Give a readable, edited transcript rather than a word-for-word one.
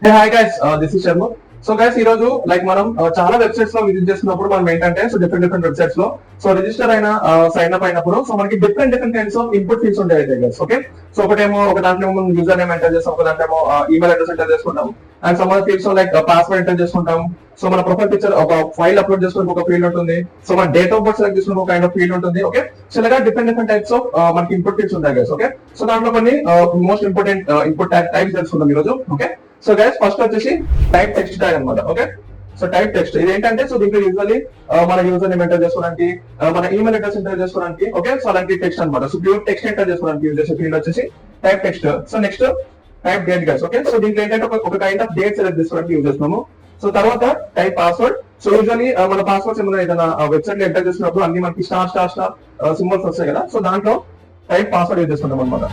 Hi guys, this is Sharma. So guys, ఈ రోజు like మనం చాలా వెబ్సైట్స్ లో విజిట్ చేస్తున్నప్పుడు మనం ఏంటంటే సో డిఫరెంట్ వెబ్సైట్స్ లో సో రిజిస్టర్ అయిన సైన్ అప్ అయినప్పుడు సో మనకి different kinds of input fields ఉంటాయి గైస్. ఓకే, సో ఒకటేమో ఒక దాంట్లో మనం యూజర్ నేమ్ ఎంటర్ చేస్తాం, ఒక దాంట్లో ఈమెయిల్ అడ్రస్ ఎంటర్ చేసుకుంటాం, and some other fields like password enter చేసుకుంటాం. సో మన ప్రొఫైల్ పిక్చర్ ఒక ఫైల్ అప్లోడ్ చేసుకోవడానికి ఒక ఫీల్డ్ ఉంటుంది. సో మన డేట్ ఆఫ్ బర్త్ సెలెక్ట్ చేసుకుని ఒక కైండ్ ఆఫ్ ఫీల్డ్ ఉంటుంది. ఓకే, సో ఇలాగా డిఫరెంట్ టైప్స్ ఆఫ్ మనకి ఇన్పుట్ ఫీల్డ్స్ ఉంటాయి గైస్. ఓకే, సో దాంట్లో కొన్ని మోస్ట్ ఇంపార్టెంట్ ఇన్పుట్ టైప్స్ తెలుసుకుందాం ఈ రోజు. ఓకే, సో గైస్ ఫస్ట్ వచ్చేసి టైప్ టెక్స్ట్ ట్యాగ్ అనమాట. ఓకే, సో టైప్ టెక్స్ట్ ఇది ఏంటంటే సో దీంట్లో యూజువల్లీ మన యూజర్ నేమ్ ఎంటర్ చేసుకోవడానికి, మన ఈమెయిల్ అడ్రస్ ఎంటర్ చేసుకోవడానికి, ఓకే, సో అలాంటి టెక్స్ట్ అనమాట. సో ప్యూర్ టెక్స్ట్ ఎంటర్ చేసుకోవడానికి యూజ్ చేసే ఫీల్డ్ వచ్చేసి type text. So next type date guys. Okay, so దీంట్లో ఏంటంటే ఒక కైండ్ ఆఫ్ డేట్ సెలెక్ట్ చేసుకోవడానికి యూజ్ చేస్తున్నాము. సో తర్వాత టైప్ పాస్వర్డ్. సో యూజువల్లీ మన పాస్వర్డ్స్ ఏదైనా వెబ్సైట్ లో ఎంటర్ చేసినప్పుడు అన్ని మనకి స్టార్ సింబల్స్ వస్తాయి కదా, సో దాంట్లో టైప్ పాస్వర్డ్ యూజ్ చేస్తుంటాం అనమాట.